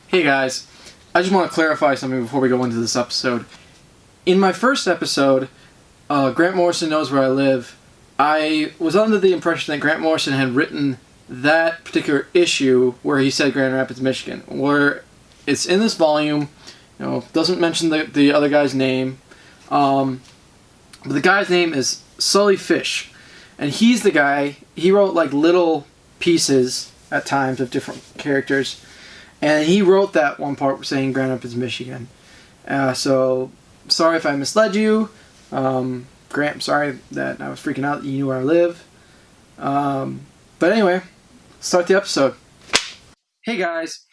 Hey guys, I just want to clarify something before we go into this episode. In my first episode, Grant Morrison Knows Where I Live, I was under the impression that Grant Morrison had written that particular issue where he said Grand Rapids, Michigan, where it's in this volume, doesn't mention the other guy's name, but the guy's name is Sully Fish, and he's the guy, he wrote like little pieces at times of different characters. And he wrote that one part saying Grand Rapids, Michigan. So, sorry if I misled you. Grant, I'm sorry that I was freaking out that you knew where I live. But anyway, let's start the episode. Hey guys,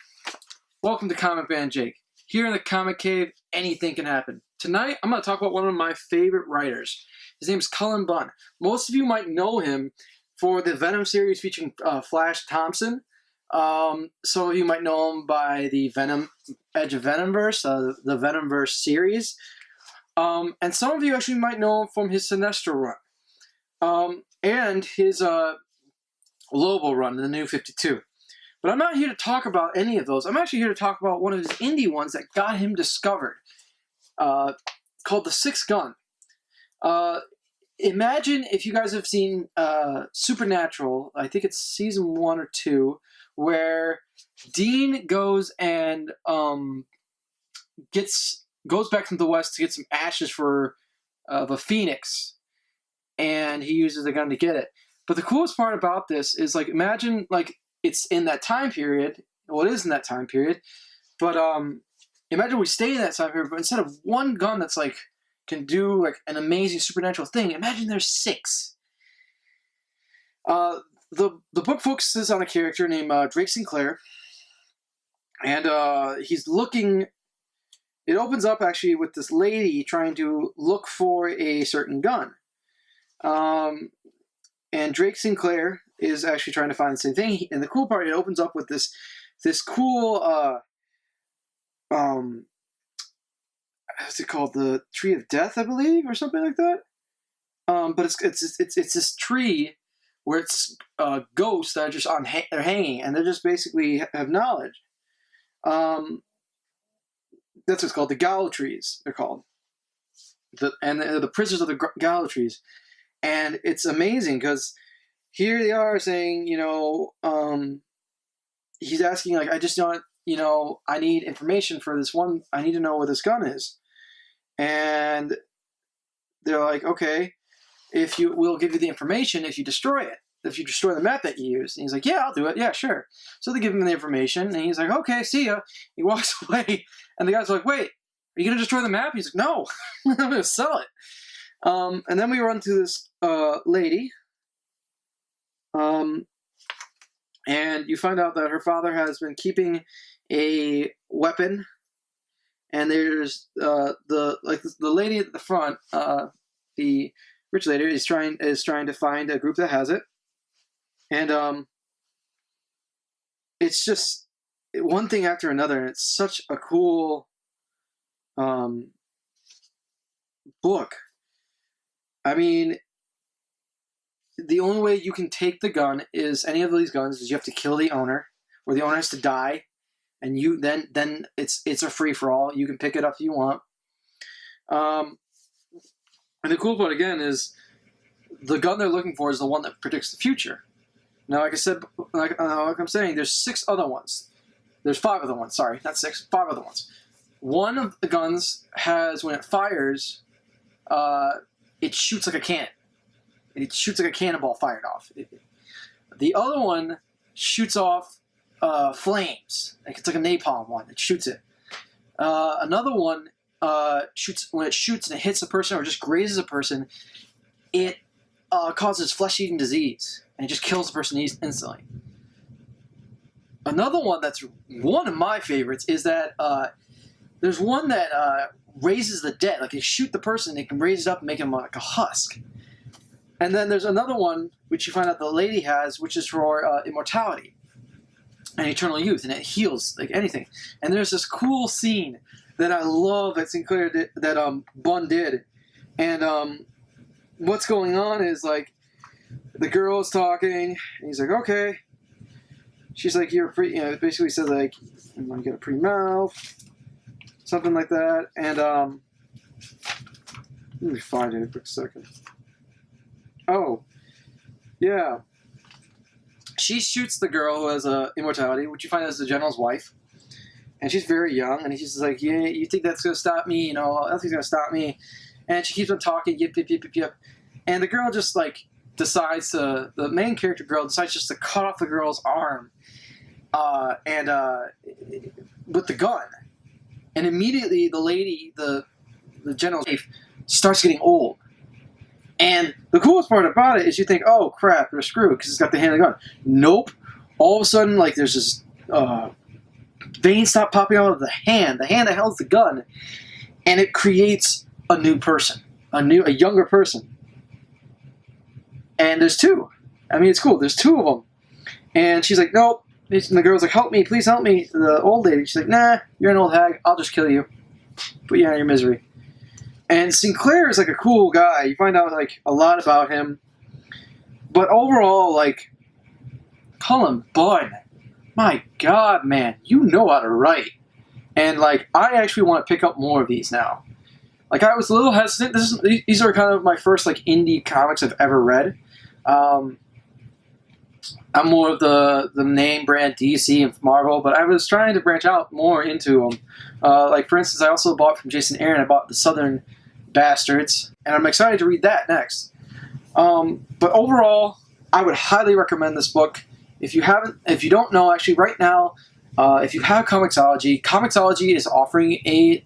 welcome to ComicManJake. Here in the Comic Cave, anything can happen. Tonight, I'm going to talk about one of my favorite writers. His name's Cullen Bunn. Most of you might know him for the Venom series featuring Flash Tompson. Some of you might know him by the Edge of Venomverse, the Venomverse series. And some of you actually might know him from his Sinestro run. And his Lobo run in the New 52. But I'm not here to talk about any of those. I'm actually here to talk about one of his indie ones that got him discovered. Called The Sixth Gun. Imagine if you guys have seen Supernatural, I think it's season 1 or 2, where Dean goes and goes back to the West to get some ashes of a phoenix, and he uses the gun to get it. But the coolest part about this is, like, imagine like it's in that time period. Well, it is in that time period, but imagine we stay in that time period, but instead of one gun that's like can do like an amazing supernatural thing, imagine there's 6. The book focuses on a character named Drake Sinclair, and he's looking. It opens up actually with this lady trying to look for a certain gun, and Drake Sinclair is actually trying to find the same thing. And the cool part, it opens up with this cool what's it called? The Tree of Death, I believe, or something like that. But it's this tree where it's ghosts that are just they're hanging, and they just basically have knowledge. That's what it's called. The Gallow Trees, they're called. The prisoners of the Gallow Trees. And it's amazing, because here they are saying, he's asking, like, I just don't, I need information for this one. I need to know where this gun is. And they're like, okay, we'll give you the information if you destroy it. If you destroy the map that you use. And he's like, yeah, I'll do it. Yeah, sure. So they give him the information, and he's like, okay, see ya. He walks away, and the guy's like, wait, are you going to destroy the map? He's like, no, I'm going to sell it. And then we run to this lady, and you find out that her father has been keeping a weapon, and there's the lady at the front, the rich lady is trying to find a group that has it. And it's just one thing after another, and it's such a cool book. I mean, the only way you can take the gun is any of these guns is you have to kill the owner, or the owner has to die, and you then it's a free for all. You can pick it up if you want. And the cool part again is the gun they're looking for is the one that predicts the future. Now, like I said, like I'm saying, there's 6 other ones. There's 5 other ones. Sorry, not 6. 5 other ones. One of the guns has, when it fires, it shoots like a cannon. It shoots like a cannonball fired off. The other one shoots off flames. Like it's like a napalm one. It shoots it. Another one shoots, when it shoots and it hits a person or just grazes a person, it causes flesh-eating disease, and it just kills the person instantly. Another one that's one of my favorites is that there's one that raises the dead. Like, they shoot the person, they can raise it up and make him like a husk. And then there's another one, which you find out the lady has, which is for immortality and eternal youth, and it heals like anything. And there's this cool scene that I love that Sinclair did, that Bunn did. And what's going on is, like, the girl is talking, and he's like, okay, she's like, you're pretty, you know, it basically said like, I'm gonna get a pretty mouth, something like that. And let me find it a quick second. Oh, yeah. She shoots the girl who has immortality, which you find out is the general's wife. And she's very young, and he's just like, yeah, you think that's gonna stop me? You know, nothing's gonna stop me. And she keeps on talking, yip, yip, yip, yip, yip. And the girl just like decides to, the main character girl decides just to cut off the girl's arm, with the gun. And immediately the lady, the general's wife, starts getting old. And the coolest part about it is you think, oh crap, they're screwed because it's got the hand of the gun. Nope. All of a sudden, like there's this veins stop popping out of the hand that holds the gun, and it creates a new person, a younger person. And there's two. I mean, it's cool. There's two of them. And she's like, nope. And the girl's like, help me, please help me. The old lady, she's like, nah, you're an old hag. I'll just kill you. Put you out of your misery. And Sinclair is like a cool guy. You find out like a lot about him. But overall, like, Cullen Bunn, my God, man, you know how to write. And like, I actually want to pick up more of these now. Like, I was a little hesitant. These are kind of my first like indie comics I've ever read. I'm more of the name brand DC and Marvel, but I was trying to branch out more into them. Like, for instance, I also bought from Jason Aaron, I bought The Southern Bastards, and I'm excited to read that next. But overall, I would highly recommend this book. If you don't know, actually right now, if you have ComicManJake is offering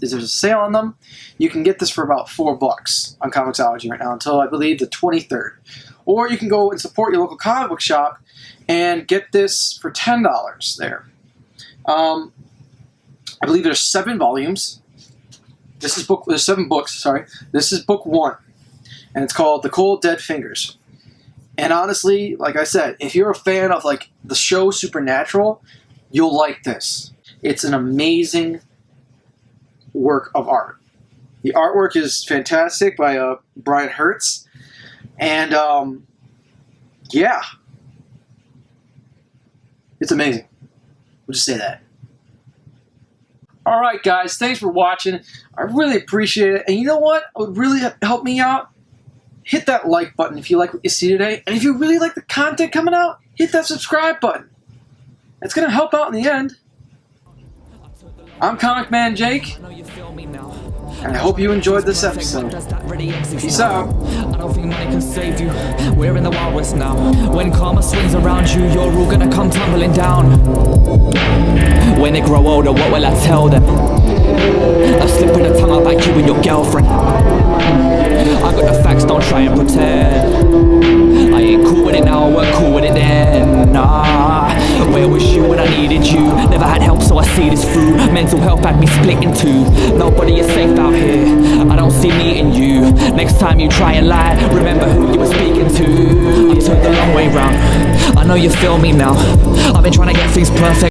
there's a sale on them. You can get this for about $4 on ComicManJake right now until I believe the 23rd. Or you can go and support your local comic book shop and get this for $10 there. I believe there's 7 volumes. There's 7 books, sorry. This is book 1. And it's called The Cold Dead Fingers. And honestly, like I said, if you're a fan of like the show Supernatural, you'll like this. It's an amazing work of art. The artwork is fantastic by Brian Hertz. And yeah, it's amazing. We'll just say that. Alright guys, thanks for watching. I really appreciate it. And you know what would really help me out? Hit that like button if you like what you see today. And if you really like the content coming out, hit that subscribe button. It's going to help out in the end. I'm ComicManJake, and I hope you enjoyed this episode. Peace out. I don't think money can save you. We're in the Wild West now. When karma swings around you, you're all gonna come tumbling down. When they grow older, what will I tell them? I'm slipping a tongue out like you and your girlfriend. I got the facts, don't try and pretend. I ain't cool with it now, I weren't cool with it then. Nah, where was you when I needed you? Never had help, so I see this through. Mental health had me split in two. Nobody is safe out here, I don't see me in you. Next time you try and lie, remember who you were speaking to. I took the long way round, I know you feel me now. I've been trying to get things perfect.